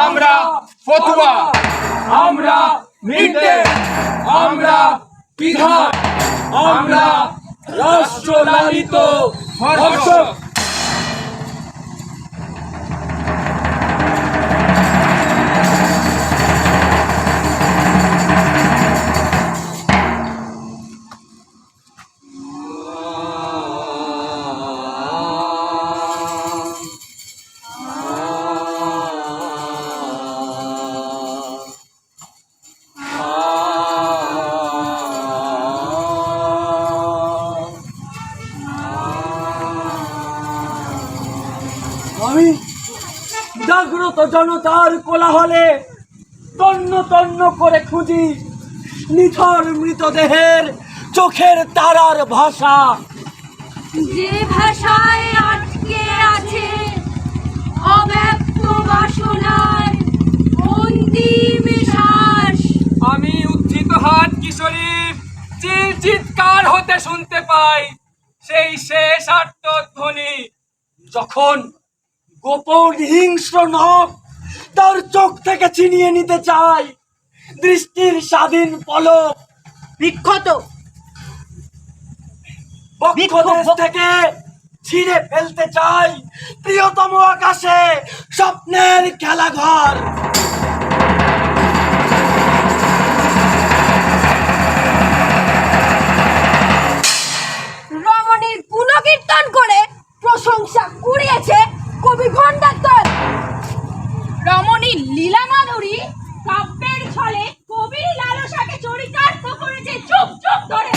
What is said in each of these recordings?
আমরা ফতুয়া, আমরা নির্দেশ, আমরা বিধান, আমরা রাষ্ট্রলালিত ধর্ষক। আমি জাগ্রত জনতার কোলাহলে তন্ন তন্ন করে খুঁজি নিথর মৃতদেহের চোখের তারার ভাষা, যে ভাষায় আটকে আছে অব্যক্ত বাসনার অন্তিম শ্বাস। আমি উত্থিত হাত কিশোরীর চিৎকার হতে শুনতে পাই সেই শেষ আর্তধ্বনি, যখন গোপন হিংস্র নখ তার চোখ থেকে ছিনিয়ে নিতে চায় দৃষ্টির স্বাধীন পলক, বিক্ষত বক্ষদেশ থেকে ছিঁড়ে ফেলতে চাই প্রিয়তম আকাশে স্বপ্নের খেলাঘর। রমণীর পুনঃকীর্তন করে প্রশংসা কুড়িয়েছে কবি ভণ্ডারদল। রমণীর লীলা মাধুরী কাব্যের ছলে কবির লালসাকে চরিতার্থ করেছে যুগ যুগ ধরে।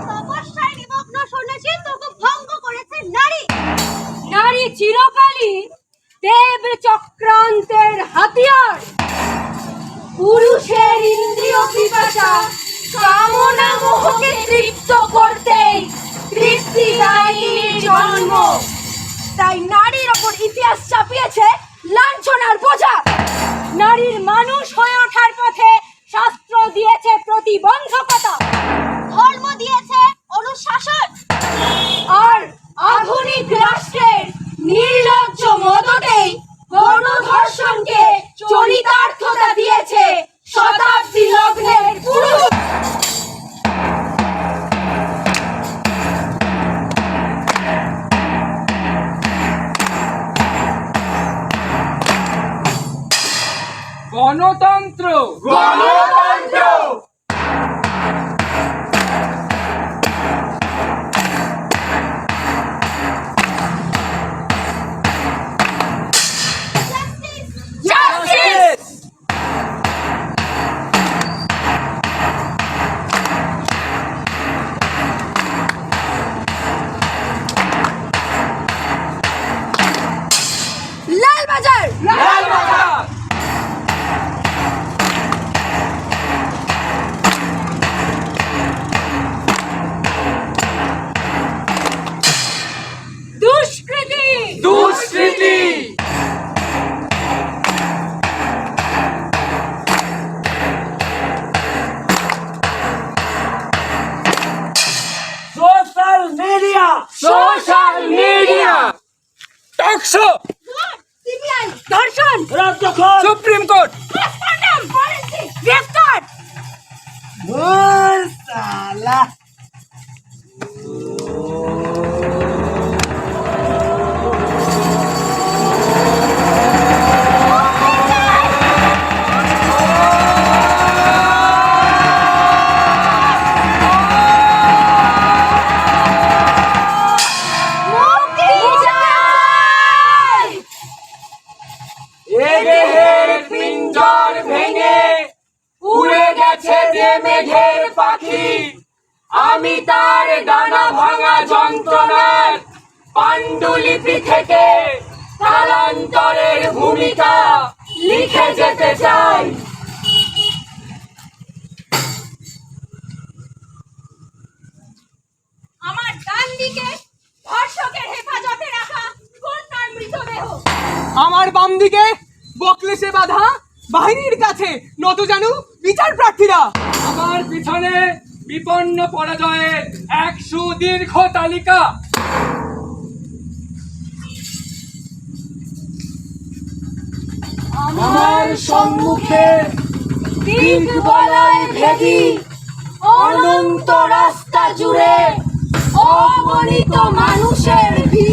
তপস্যায় নিমগ্ন শুনেছি তোকে ভঙ্গ করেছে নারী। নারী চিরকালই দেব চক্রান্তের হাতিয়ার। পুরুষের ইন্দ্রিয় পিপাসা কামনা মোহকে তৃপ্ত করতেই তৃপ্তিদায়িনীর জন্ম। তাই নারীর ওপর ইতিহাস চাপিয়েছে লাঞ্ছনার বোঝা। নারীর মানুষ হয়ে ওঠার পথে শাস্ত্র দিয়েছে প্রতিবন্ধকতা, ধর্ম দিয়েছে অনুশাসন, আর আধুনিক রাষ্ট্রের নির্লজ্জ মদতেই গণধর্ষণকে চরিতার্থতা দিয়েছে শতাব্দী লগ্নের পুরুষ। গণতন্ত্র, গণতন্ত্র, লালবাজার, লালবাজার, দুষ্কৃতি, দুষ্কৃতি, social media, social media, talk show, CBI, ধর্ষণ, রাজ্যখন, সুপ্রিম কোর্ট, পোস্টমর্টম, ফরেনসিক, গ্রেফতার। সালা মুক্তি চাই। এ দেহের পিঞ্জর ভেঙে উড়ে গেছে যে মেঘের পাখি, আমি তার ডানা ভাঙা যন্ত্রণার পাণ্ডুলিপি থেকে কালান্তরের ভূমিকা লিখে যেতে চাই। আমার ডান দিকে ধর্ষকের হেফাজতে রাখা কন্যার মৃতদেহ, আমার বাম দিকে বকলেশে বাঁধা বাহিনীর কাছে নতজানু বিচার প্রার্থীরা। আমার পিছনে বিপন্ন পরাজয়ের এক সুদীর্ঘ তালিকা। আমার সম্মুখে দিক বলয় ভেদি অনন্ত রাস্তা জুড়ে অগণিত মানুষের ভিড়।